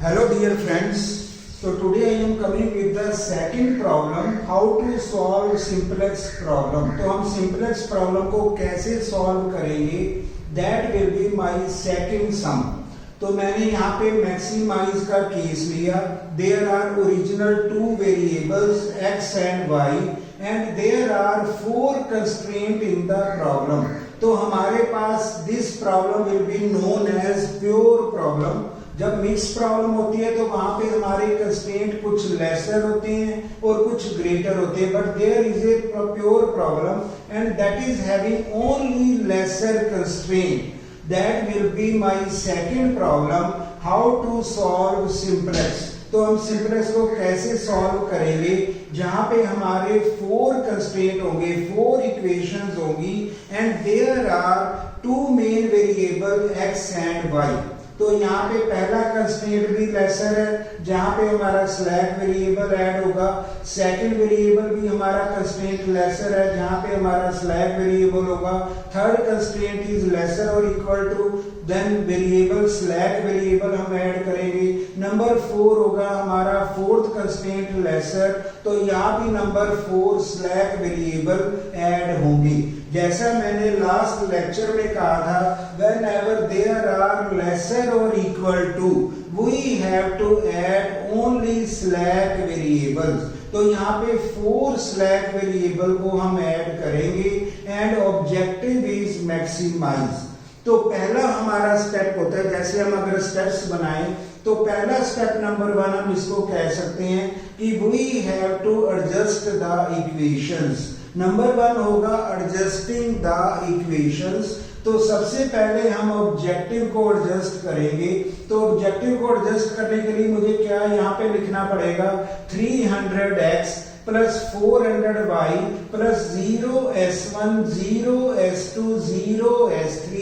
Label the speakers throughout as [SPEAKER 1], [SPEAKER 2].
[SPEAKER 1] Hello dear friends, so today I am coming with the second problem, how to solve simplex problem. तो हम simplex problem को कैसे solve करेंगे, that will be my second sum. तो मैंने यहाँ पे maximize का केस लिया. There are original two variables x and y and there are four constraints in the problem. तो हमारे पास this problem will be known as pure problem. जब mix problem होती है तो वहां पे हमारे कंस्ट्रेंट कुछ लेसर होते हैं और कुछ ग्रेटर होते हैं, but there is a pure problem and that is having only lesser constraint. That will be my second problem, how to solve simplex. तो हम सिंप्लेक्स को कैसे सॉल्व करेंगे, जहां पे हमारे फोर कंस्ट्रेंट होंगे, फोर इक्वेशंस होंगी and there are two main variable x and y. तो यहाँ पे पहला कंस्ट्रेंट भी लेसर है जहां पे हमारा स्लैक वेरिएबल ऐड होगा. सेकंड वेरिएबल भी हमारा कंस्ट्रेंट लेसर है जहां पे हमारा स्लैक वेरिएबल होगा. थर्ड कंस्ट्रेंट इज लेसर और equal to then variable slack variable हम ऐड करेंगे. नंबर 4 होगा हमारा फोर्थ कंस्ट्रेंट लेसर, तो यहाँ भी नंबर 4 स्लैक वेरिएबल ऐड होंगी. जैसा मैंने लास्ट लेक्चर में कहा था, whenever there are lesser or equal to, we have to add only slack variables. तो यहाँ पे 4 slack variable को हम ऐड करेंगे and objective is maximize. तो पहला हमारा स्टेप होता है, जैसे हम अगर स्टेप्स बनाएं तो पहला स्टेप नंबर 1 हम इसको कह सकते हैं कि we have to adjust the equations. Number 1 होगा एडजस्टिंग द इक्वेशंस. तो सबसे पहले हम ऑब्जेक्टिव को एडजस्ट करेंगे. तो ऑब्जेक्टिव को एडजस्ट करने के लिए मुझे क्या यहाँ पे लिखना पड़ेगा, 300x plus 400y plus 0s1 0s2 0s3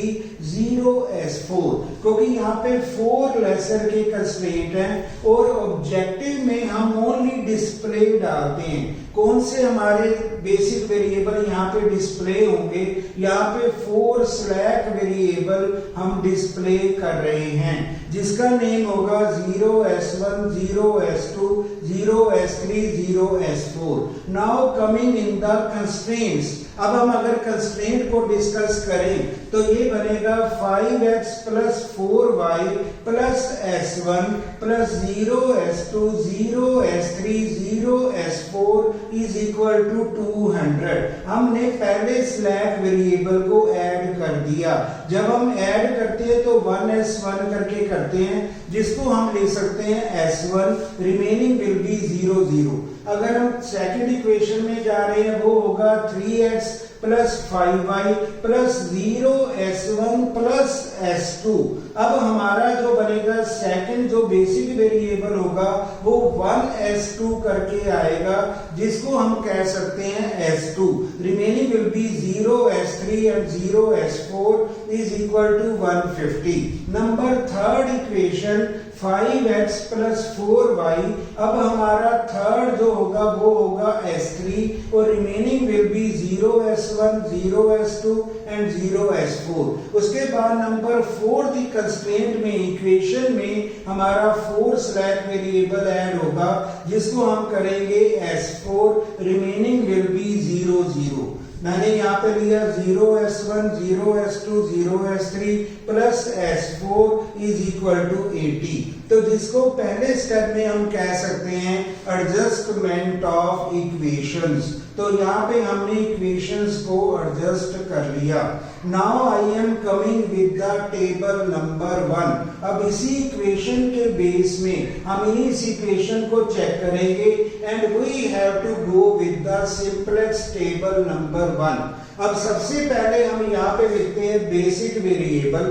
[SPEAKER 1] 0s4, क्योंकि यहाँ पे 4 लेसर के कंस्ट्रेंट हैं और ऑब्जेक्टिव में हम ओनली डिस्प्ले डालते हैं. कौन से हमारे बेसिक वेरिएबल यहाँ पे डिस्प्ले होंगे, यहाँ पे 4 स्लैक वेरिएबल हम डिस्प्ले कर रहे हैं जिसका नेम होगा 0s1 0s2 0s3 0s4. Now coming in the constraints. अब हम अगर कंस्ट्रेंट को डिस्कस करें तो ये बनेगा 5x plus 4y plus s1 plus 0s2 0s3 0s4 is equal to 200. हमने पहले स्लैक वेरिएबल को ऐड कर दिया. जब हम ऐड करते हैं तो 1s1 करके करते हैं, जिसको हम लिख सकते हैं s1, रिमेनिंग विल बी 0 0. अगर हम सेकंड इक्वेशन में जा रहे हैं वो होगा 3x plus 5y plus 0s1 plus s2. अब हमारा जो बनेगा सेकंड जो बेसिक वेरिएबल होगा वो 1s2 करके आएगा, जिसको हम कह सकते हैं s2. Remaining will be 0s3 and 0s4 is equal to 150. Number third equation 5x plus 4y. अब हमारा थर्ड जो होगा वो होगा s3 और remaining will B 0s1 0s2 and 0s4. उसके बाद नंबर 4 कंस्ट्रेंट में इक्वेशन में हमारा 4 स्लैक वेरिएबल ऐड होगा, जिसको हम करेंगे s4. Remaining will be 0 0. मैंने यहाँ पे लिया 0s1 0s2 0s3 plus s4 is equal to 80. तो जिसको पहले स्टेप में हम कह सकते हैं एडजस्टमेंट ऑफ इक्वेशंस. तो यहाँ पे हमने इक्वेशंस को एडजस्ट कर लिया. Now I am coming with the table number 1. अब इसी इक्वेशन के बेस में हम इस इक्वेशन को चेक करेंगे and we have to go with the simplex table number 1. अब सबसे पहले हम यहाँ पे लिखते हैं basic variable,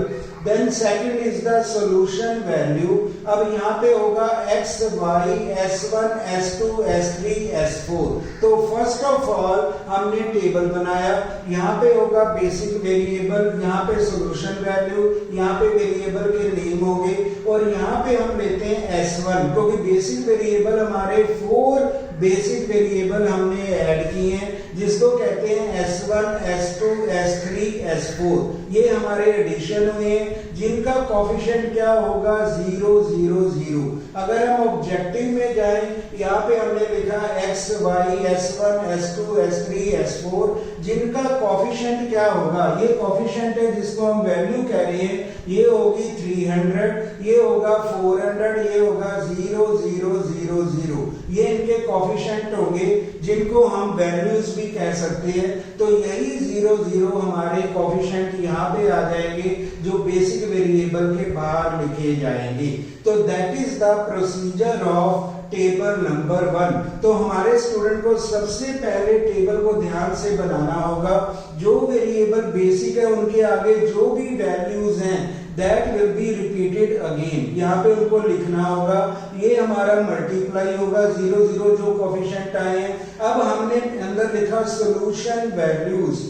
[SPEAKER 1] then second is the solution value. अब यहाँ पे होगा x y s1 s2 s3 s4. तो फर्स्ट ऑफ ऑल हमने टेबल बनाया. यहाँ पे होगा बेसिक वेरिएबल, यहाँ पे सॉल्यूशन वैल्यू, यहाँ पे वेरिएबल के नेम होंगे और यहाँ पे हम लेते हैं s1, क्योंकि बेसिक वेरिएबल हमारे 4 बेसिक वेरिएबल हमने ऐड किए हैं, जिसको कहते हैं s1 s2 s3 s4. ये हमारे एडिशन हुए जिनका कोफिशिएंट क्या होगा 0 0 0। अगर हम ऑब्जेक्टिव में जाएं, यहाँ पे हमने लिखा x y s1 s2 s3 s4, जिनका कोफिशिएंट क्या होगा, ये कोफिशिएंट है जिसको हम वैल्यू कह रहे हैं, ये होगी 300, ये होगा 400, ये होगा 0 0 0 0। ये इनके कोफिशिएंट होंगे जिनको हम वैल्यूज भी कह सकते हैं। तो यही 0 0 हमारे कोफिशिएंट यहाँ पे आ जाएंगे जो बेसिक वेरिएबल के बाहर लिखे जाएंगे। तो that is the procedure of table number 1। तो हमारे स्टूडेंट को सबसे पहले टेबल को ध्यान से बनाना होगा। जो वेरिएबल बेसिक है उनके आगे जो भी वैल्यूज हैं that will be repeated again. यहाँ पे उनको लिखना होगा। ये हमारा मल्टीप्लाई होगा 0 0 जो कोफिशिएंट आए हैं। अब हमने अंदर लिखा सॉल्यूशन वैल्यूज।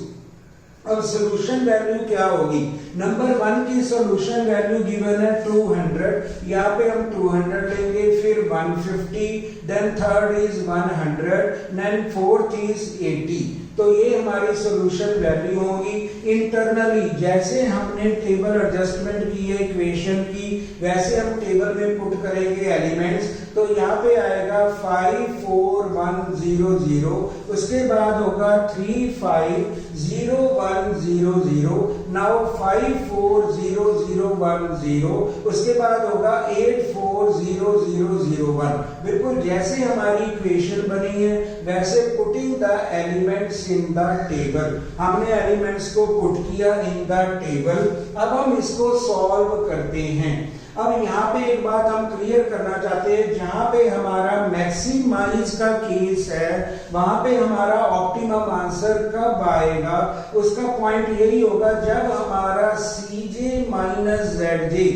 [SPEAKER 1] अब सॉल्यूशन वैल्यू क्या होगी, नंबर 1 की सॉल्यूशन वैल्यू गिवन है 200, यहाँ पे हम 200 लेंगे, फिर 150, then third is 100, then fourth is 80। तो ये हमारी सॉल्यूशन वैल्यू होगी। इंटरनली जैसे हमने टेबल एडजस्टमेंट की है इक्वेशन की, वैसे हम टेबल में पुट करेंगे एलिमेंट्स। तो यहाँ पे आएगा 5 4 1 0 0, उसके बाद होगा 3 5 0 1 0 0, नाउ 5 4 0 0 1 0, उसके बाद होगा 8 4 0 0 0 1। बिल्कुल जैसे हमारी इक्वेशन बनी है वैसे putting the elements in the table, हमने एलिमेंट्स को पुट किया इन द टेबल। अब हम इसको सॉल्व करते हैं। अब यहाँ पे एक बात हम क्लियर करना चाहते हैं, जहां पे हमारा मैक्सिमाइज का केस है वहां पे हमारा ऑप्टिमम आंसर कब आएगा, उसका पॉइंट यही होगा जब हमारा Cj minus Zj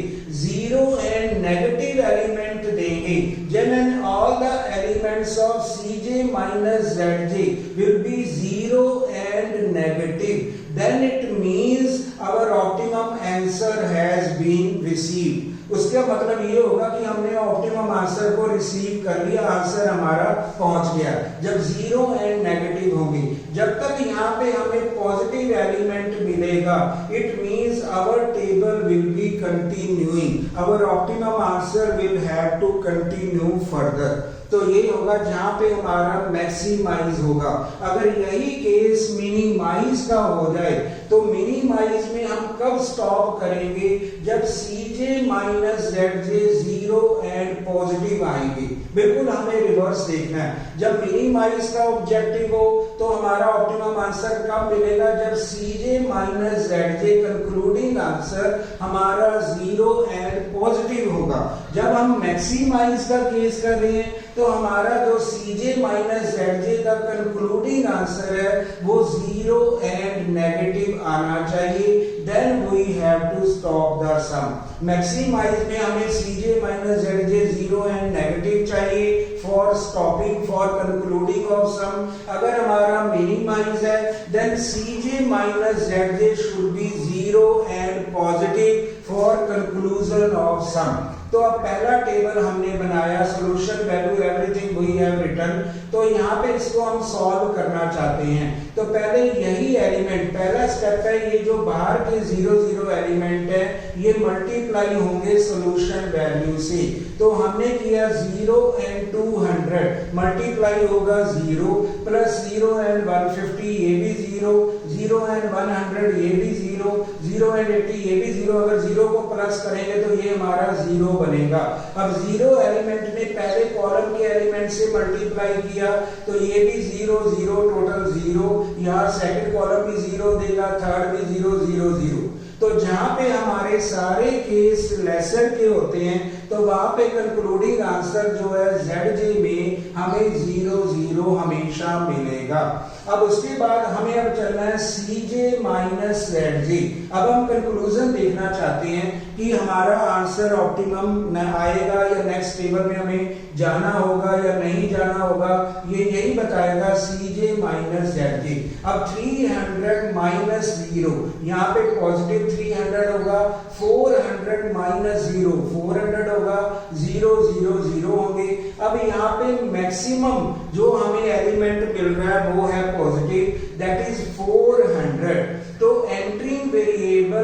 [SPEAKER 1] zero and negative element देंगे। जब and all the elements of Cj minus Zj will B zero and negative, then it means our optimum answer has been received। उसका मतलब ये होगा कि हमने ऑप्टिमम आंसर को receive कर लिया, आंसर हमारा पहुंच गया। जब जीरो एंड नेगेटिव होंगे, जब तक यहाँ पे हमें पॉजिटिव एलिमेंट मिलेगा, it means our table will be continuing, our optimum answer will have to continue further. तो ये होगा जहां पे हमारा मैक्सिमाइज होगा। अगर यही केस मिनिमाइज का हो जाए तो मिनिमाइज में हम कब स्टॉप करेंगे, जब Cj minus Zj zero and positive आएंगे। बिल्कुल हमें रिवर्स देखना है। जब मिनिमाइज का ऑब्जेक्टिव हो तो हमारा ऑप्टिमम आंसर कब मिलेगा, जब Cj minus Zj concluding answer हमारा जीरो एंड पॉजिटिव होगा। जब हम मैक्सिमाइज का केस कर रहे हैं तो हमारा जो Cj माइनस Zj का कंक्लूडिंग आंसर है वो जीरो एंड नेगेटिव आना चाहिए, then we have to stop the sum. Maximise में हमें Cj minus Zj zero and negative चाहिए for stopping, for concluding of sum. अगर हमारा मिनिमाइज है then Cj minus Zj should be zero and positive for conclusion of sum. तो अब पहला table हमने बनाया, solution value everything we have written. तो यहाँ पे इसको हम सॉल्व करना चाहते हैं। तो पहले यही एलिमेंट, पहला स्टेप है, ये जो बाहर के 0 0 एलिमेंट है ये मल्टीप्लाई होंगे सॉल्यूशन वैल्यू से। तो हमने किया 0 एंड 200 मल्टीप्लाई होगा 0 प्लस 0 एंड 150 ये भी 0, 0 एंड 100 ये भी 0, 0 एंड 80 ये भी 0। अगर 0 को प्लस करेंगे तो ये हमारा 0 बनेगा। अब 0 एलिमेंट ने पहले कॉलम के एलिमेंट से मल्टीप्लाई किया तो ये भी 0 0 टोटल 0, यहाँ सेकंड कॉलम भी 0 देगा, थर्ड भी 0 0 0। तो जहां पे हमारे सारे केस लेसर के होते हैं तो वहां पे कंक्लूडिंग आंसर जो है Zj में हमें 0 0 हमेशा मिलेगा। अब उसके बाद हमें अब चलना है Cj माइनस Zj। अब हम कंक्लूजन देखना चाहते हैं कि हमारा आंसर ऑप्टिमम आएगा या नेक्स्ट टेबल में हमें जाना होगा या नहीं जाना होगा, ये यही बताएगा Cj माइनस Zj। अब 300 माइनस 0, यहाँ पे पॉजिटिव 300 होगा, 400 माइनस 0 400 होगा, 0 0 0 होंगे। अब यहाँ पे मैक्सिमम जो हमें एलिमेंट मिल रहा है वो है पॉजिटिव, दैट इज 400। तो entering variable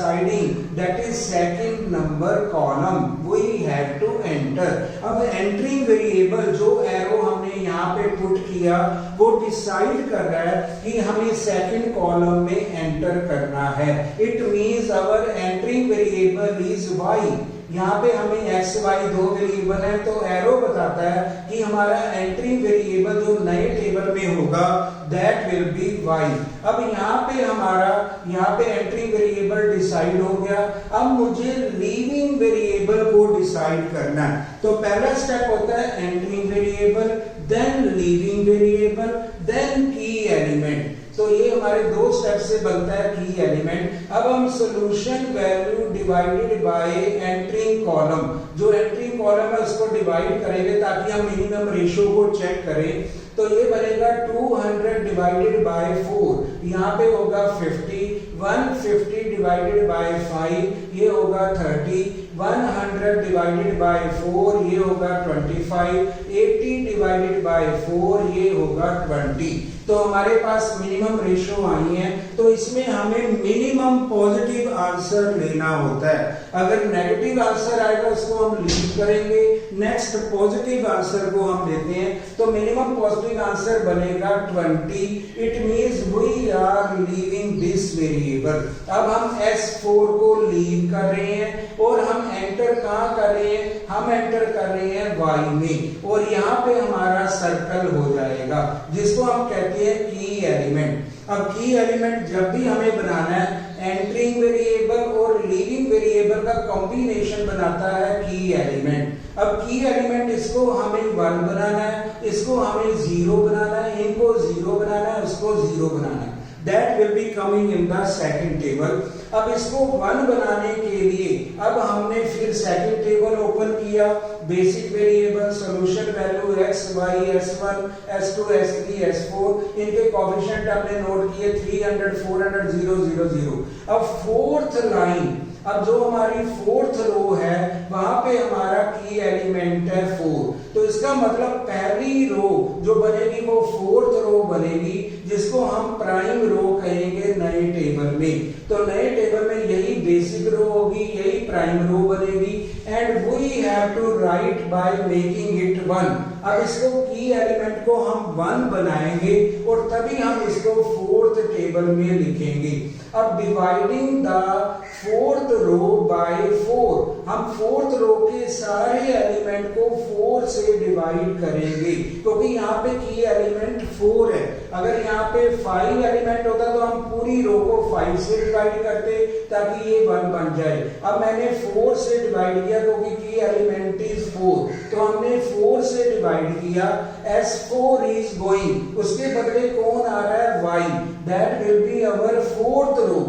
[SPEAKER 1] deciding that is second number column we have to enter. अब एंटरिंग वेरिएबल जो एरो हमने यहाँ पे पुट किया वो डिसाइड कर रहा है कि हमें सेकंड कॉलम में एंटर करना है। It means our entering variable is y। यहाँ पे हमें x y दो वेरिएबल है तो एरो बताता है कि हमारा एंट्रिंग वेरिएबल जो नए टेबल में होगा दैट विल बी y। अब यहाँ पे एंट्रिंग वेरिएबल डिसाइड हो गया। अब मुझे लीविंग वेरिएबल को डिसाइड करना है। तो पहला स्टेप होता है entering variable, then leaving variable, then key element. तो ये हमारे दो स्टेप से बनता है की एलिमेंट। अब हम solution value divided by entering column, जो एंटरिंग कॉलम है उसको डिवाइड करेंगे ताकि हम मिनिमम रेशियो को चेक करें। तो ये बनेगा 200 डिवाइडेड बाय 4, यहाँ पे होगा 50, 150 डिवाइडेड बाय 5 ये होगा 30, 100 डिवाइडेड बाय 4 ये होगा 25, 80 डिवाइडेड बाय 4 ये होगा 20। तो हमारे पास मिनिमम रेशियो आई है, तो इसमें हमें मिनिमम पॉजिटिव आंसर लेना होता है। अगर नेगेटिव आंसर आएगा उसको हम लीव करेंगे, नेक्स्ट पॉजिटिव आंसर को हम लेते हैं। तो मिनिमम पॉजिटिव आंसर बनेगा 20। It means we are leaving this variable. अब हम S4 को लीव कर रहे हैं और हम एंटर कहां कर रहे हैं? हम एंटर कर रहे हैं y में, और यहाँ पे हमारा सर्कल हो जाएगा जिसको हम कहते हैं की एलिमेंट। अब की एलिमेंट जब भी हमें बनाना है, एंटरिंग वेरिएबल और लीविंग वेरिएबल का कॉम्बिनेशन बनाता है की एलिमेंट। अब की एलिमेंट इसको हमें 1 बनाना है, इसको हमें 0 बनाना है, इनको 0 बनाना है, उसको 0 बनाना है। That will be coming in the second table। अब इसको 1 बनाने के लिए अब हमने फिर सेकंड टेबल ओपन किया, basic variable, solution value x y s1 s2 s3 s4, इनके कोएफिशिएंट हमने नोट किए 300 400 0 0 0। अब फोर्थ लाइन, अब जो हमारी फोर्थ रो है वहां पे हमारा की एलिमेंट है 4। तो इसका मतलब पहली रो जो बनेगी वो फोर्थ रो बनेगी जिसको हम प्राइम रो कहेंगे नए टेबल में। तो नए टेबल में यही बेसिक रो होगी, यही प्राइम रो बनेगी, and we have to write by making it 1। अब इसको की एलिमेंट को हम 1 बनाएंगे और तभी हम इसको फोर्थ टेबल में लिखेंगे। अब dividing the fourth row by 4, हम फोर्थ रो के सारे एलिमेंट को 4 से डिवाइड करेंगे क्योंकि यहाँ पे की एलिमेंट 4 है। अगर यहाँ पे 5 एलिमेंट होता तो हम पूरी रो को 5 से डिवाइड करते ताकि ये 1 बन जाए। अब मैंने 4 से डिवाइड किया क्योंकि की एलिमेंट इज 4, तो हमने 4 से डिवाइड किया। S4 इज गोइंग, उसके बदले कौन आ रहा है? y। That will be our fourth row.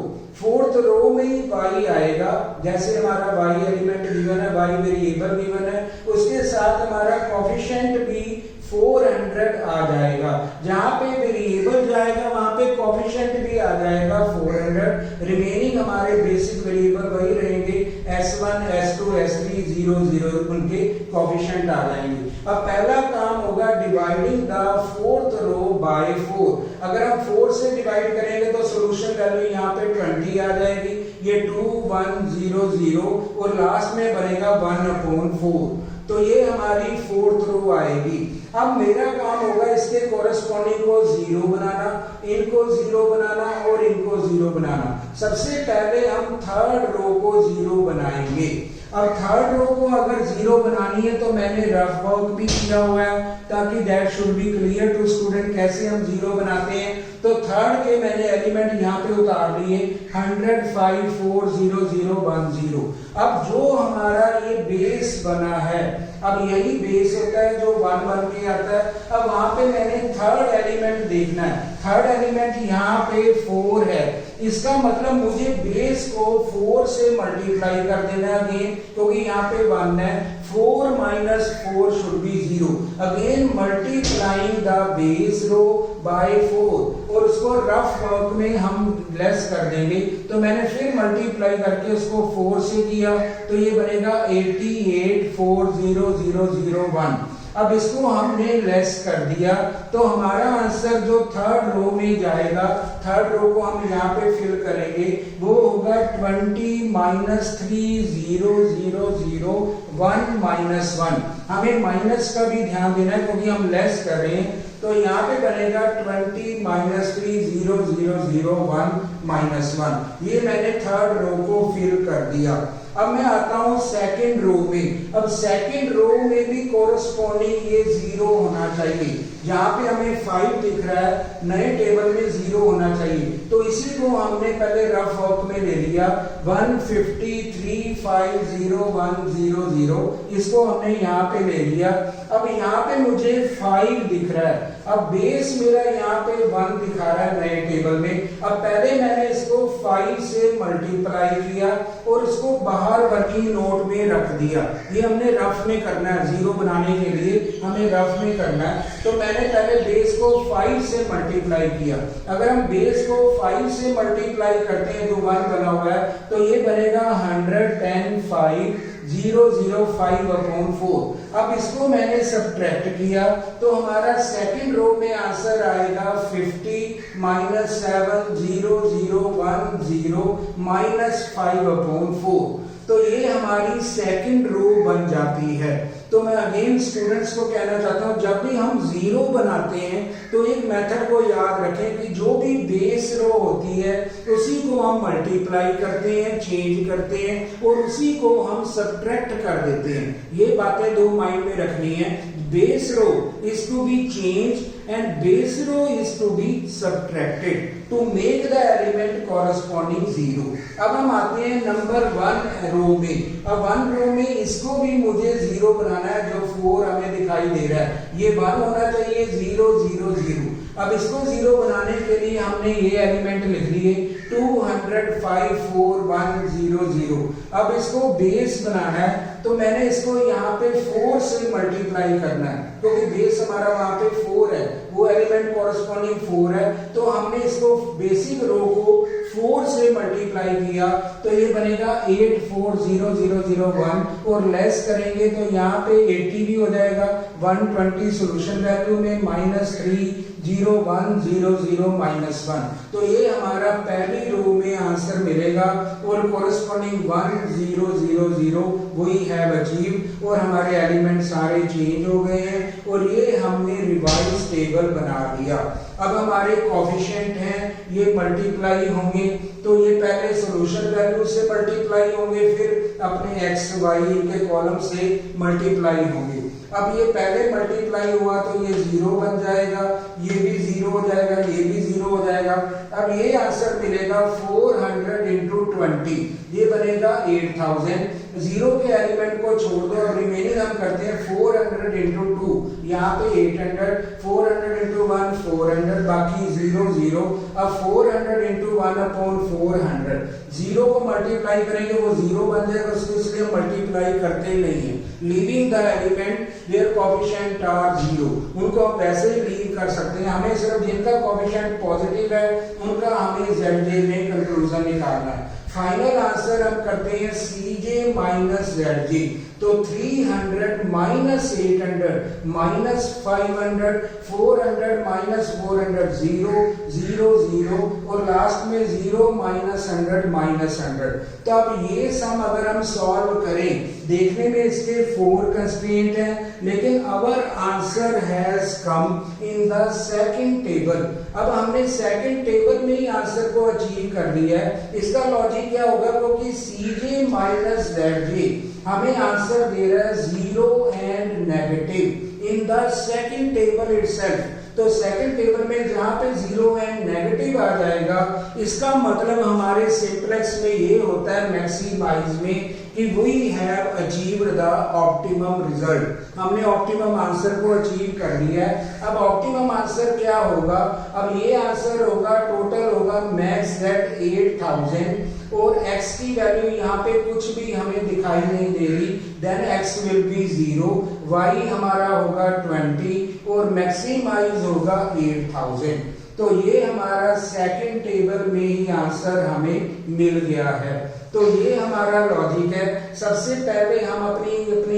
[SPEAKER 1] Fourth row में ही y आएगा, जैसे हमारा y एलिमेंट गिवन है, y वेरिएबल गिवन है, उसके साथ हमारा कोएफिशिएंट भी 400 आ जाएगा। जहां पे वेरिएबल जाएगा वहां पे कोएफिशिएंट भी आ जाएगा 400। रिमेनिंग हमारे बेसिक वेरिएबल वही रहेंगे, S1 S2 S3 0 0, उनके कोएफिशिएंट आ जाएंगे। अब पहला काम होगा dividing the fourth row by 4। अगर हम 4 से डिवाइड करेंगे तो सॉल्यूशन वैल्यू यहाँ पे 20 आ जाएगी, ये 2 1 0 0 और लास्ट में बनेगा 1/4। तो ये हमारी फोर्थ रो आएगी। अब मेरा काम होगा इसके कोरेस्पॉन्डिंग को 0 बनाना, इनको 0 बनाना और इनको 0 बनाना। सबसे पहले हम थर्ड रो को 0 बनाएंगे। अब थर्ड रो को अगर 0 बनानी है तो मैंने रफ वर्क भी किया हुआ है ताकि that should be clear to student कैसे हम 0 बनाते हैं। तो थर्ड के मैंने एलिमेंट यहाँ पे उतार लिए 100 5 4 0 0 1 0। अब जो हमारा ये बेस बना है, अब यही बेस होता है जो 1 बन के आता है। अब वहां पे मैंने थर्ड एलिमेंट देखना है। थर्ड एलिमेंट यहाँ पे 4 है, इसका मतलब मुझे बेस को 4 से मल्टीप्लाई कर देना अगेन, क्योंकि यहाँ पे 1 है। 4 minus 4 should be 0. Again multiplying the base row by 4, और उसको रफ वर्क में हम लेस कर देंगे। तो मैंने फिर मल्टीप्लाई करके उसको 4 से किया तो ये बनेगा 88 4 0 0 0 1। अब इसको हमने लेस कर दिया तो हमारा आंसर जो थर्ड रो में जाएगा, थर्ड रो को हम यहाँ पे फिल करेंगे, वो होगा 20 माइनस 3 0 0 0 1 माइनस 1। हमें माइनस का भी ध्यान देना है क्योंकि हम लेस कर रहे हैं, तो यहाँ पे बनेगा 20 माइनस 3 0 0 0 1 माइनस 1। ये मैंने थर्ड रो को फिल कर दिया। अब मैं आता हूं सेकंड रो में। अब सेकंड रो में भी कोरस्पॉन्डिंग ये 0 होना चाहिए। जहां पे हमें 5 दिख रहा है, नए टेबल में 0 होना चाहिए, तो इसी को हमने पहले रफ वर्क में ले लिया 153 5 0 1 0 0, इसको हमने यहाँ पे ले लिया। अब यहाँ पे मुझे 5 दिख रहा है, अब बेस मेरा यहाँ पे 1 दिखा रहा है नए टेबल में। अब पहले मैंने इसको 5 से मल्टीप्लाई किया और इसको बाहर वर्किंग नोट में रख दिया। ये हमने रफ में करना है, 0 बनाने के लिए हमें रफ में करना है। तो मैंने पहले बेस को 5 से मल्टीप्लाई किया। अगर हम बेस को 5 से मल्टीप्लाई करते हैं जो 1 बना हुआ है, तो ये बनेगा 110 5 0 0 5 अपॉन 4। अब इसको मैंने सब्ट्रैक्ट किया तो हमारा सेकंड रो में आंसर आएगा 50 माइनस 7 0 0 1 0 माइनस 5 अपॉन 4। तो ये हमारी सेकंड रो बन जाती है। तो मैं अगेन स्टूडेंट्स को कहना चाहता हूं, जब भी हम 0 बनाते हैं तो एक मेथड को याद रखें कि जो भी बेस रो होती है उसी को हम मल्टीप्लाई करते हैं, चेंज करते हैं और उसी को हम सब्ट्रैक्ट कर देते हैं। ये बातें दो माइंड में रखनी है। base row is to be changed and base row is to be subtracted to make the element corresponding 0। अब हम आते हैं नंबर 1 रो में। अब 1 रो में इसको भी मुझे 0 बनाना है, जो 4 हमें दिखाई दे रहा है ये 1 होना चाहिए, 0 0 0। अब इसको 0 बनाने के लिए हमने ये एलिमेंट लिख लिए 205 4 1 0 0। अब इसको बेस बनाना है तो मैंने इसको यहाँ पे 4 से मल्टीप्लाई करना है, क्योंकि बेस हमारा वहां पे 4 है, वो एलिमेंट कॉरस्पॉन्डिंग 4 है। तो हमने इसको बेसिक रो को 4 से मल्टीप्लाई किया तो ये बनेगा 840001 और लेस करेंगे तो यहाँ पे 80 भी हो जाएगा। 120 सोल्यूशन वैल्यू में -3 0 1 0 0 -1। तो ये हमारा पहली रो में आंसर मिलेगा और कोरस्पॉन्डिंग 1 0 0 0 वी हैव अचीव और हमारे एलिमेंट सारे चेंज हो गए हैं और ये हमने रिवाइज टेबल बना दिया। अब हमारे कोफिशिएंट हैं ये मल्टीप्लाई होंगे, तो ये पहले सॉल्यूशन वैल्यू से मल्टीप्लाई होंगे, फिर अपने एक्स वाई के कॉलम से मल्टीप्लाई होंगे। अब ये पहले मल्टीप्लाई हुआ तो ये 0 बन जाएगा, ये भी 0 हो जाएगा, ये भी 0 हो जाएगा। अब ये आंसर मिलेगा 400 इंटू 20, ये बनेगा 8000। 0 के एलिमेंट को छोड़ दो, अब रिमेनिंग हम करते हैं 400 इंटू 2, यहाँ पे 800, 400 इंटू 1 400, बाकी 0 0। अब 400 इंटू 1 अपॉन 400, 0 को मल्टीप्लाई करेंगे वो 0 बन जाएगा, उसको इसलिए मल्टीप्लाई करते नहीं है। Leaving the element their coefficient are 0, उनको आप वैसे ही लीव कर सकते हैं। हमें सिर्फ जिनका कोएफिशिएंट पॉजिटिव है उनका हमें ZJ में कंक्लूजन निकालना है। फाइनल आंसर हम करते हैं CJ माइनस ZJ, तो 300 माइनस 800 माइनस 500 400 माइनस 400 0 0 0 और लास्ट में 0 माइनस 100 माइनस 100। तो अब ये सम अगर हम सॉल्व करें, देखने में इसके 4 कंस्ट्रेंट हैं, लेकिन our answer has come in the second table. अब हमने सेकंड टेबल में ही आंसर को अचीव कर लिया है। इसका लॉजिक क्या होगा, क्योंकि CJ माइनस ZJ हमें आंसर दे रहा है 0 and negative in the second table itself. तो सेकंड टेबल में जहां पे 0 एंड नेगेटिव आ जाएगा, इसका मतलब हमारे सिंपलेक्स में ये होता है मैक्सिमाइज में कि we have achieved the optimum result. हमने ऑप्टिमम आंसर को अचीव कर लिया है। अब ऑप्टिमम आंसर क्या होगा, अब ये आंसर होगा टोटल होगा मैक्स दैट 8000 और x की वैल्यू यहाँ पे कुछ भी हमें दिखाई नहीं दे रही, then x will be 0, y हमारा होगा 20 और मैक्सिमाइज होगा 8000। तो ये हमारा सेकंड टेबल में ही आंसर हमें मिल गया है। तो ये हमारा लॉजिक है। सबसे पहले हम अपनी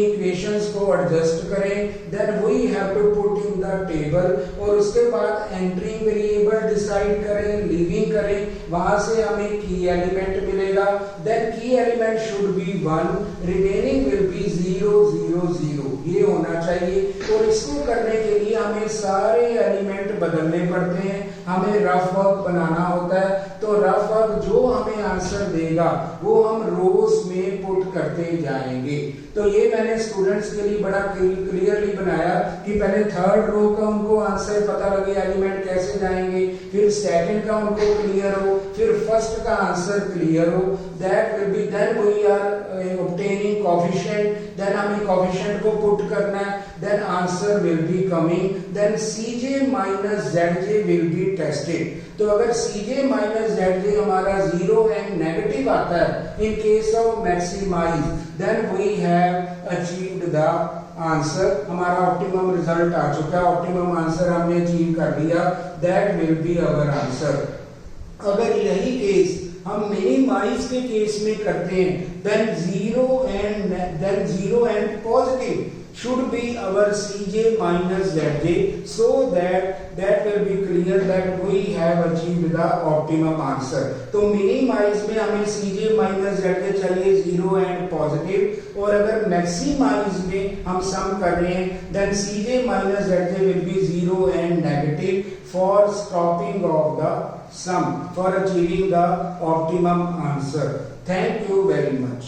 [SPEAKER 1] इक्वेशंस को एडजस्ट करें, then we have to put in the table, और उसके बाद एंटरिंग वेरिएबल डिसाइड करें, लीविंग करें, वहां से हमें की एलिमेंट मिलेगा, then key element should be 1, remaining will be 0 0 0, ये होना चाहिए। और इसको करने के लिए हमें सारे एलिमेंट बदलने पड़ते हैं, हमें रफ वर्क बनाना होता है। तो रफ वर्क जो हमें आंसर देगा वो हम रोज में पुट करते जाएंगे। तो ये मैंने स्टूडेंट्स के लिए बड़ा क्लियरली बनाया कि पहले थर्ड रो का उनको आंसर पता लगे, एलिमेंट कैसे जाएंगे, फिर सेकंड का उनको क्लियर हो, फिर फर्स्ट का आंसर क्लियर हो, that will be, then we are obtaining coefficient, then हमें कोएफिशिएंट को पुट करना है, then answer will be coming, then Cj minus Zj will be tested. तो अगर Cj माइनस Zj हमारा 0 एंड नेगेटिव आता है in case of maximize, then we have achieved the answer, हमारा ऑप्टिमम रिजल्ट आ चुका है, ऑप्टिमम आंसर हमने अचीव कर लिया, that will be our answer. अगर यही केस हम मिनिमाइज के केस में करते हैं, then 0 and positive should be our Cj minus Zj, so that will be clear that we have achieved the optimum answer। तो मिनिमाइज में हमें Cj minus Zj चाहिए 0 एंड पॉजिटिव, और अगर मैक्सिमाइज में हम सम कर रहे हैं, then Cj minus Zj will be 0 and negative for stopping of the sum, for achieving the optimum answer। Thank you very much।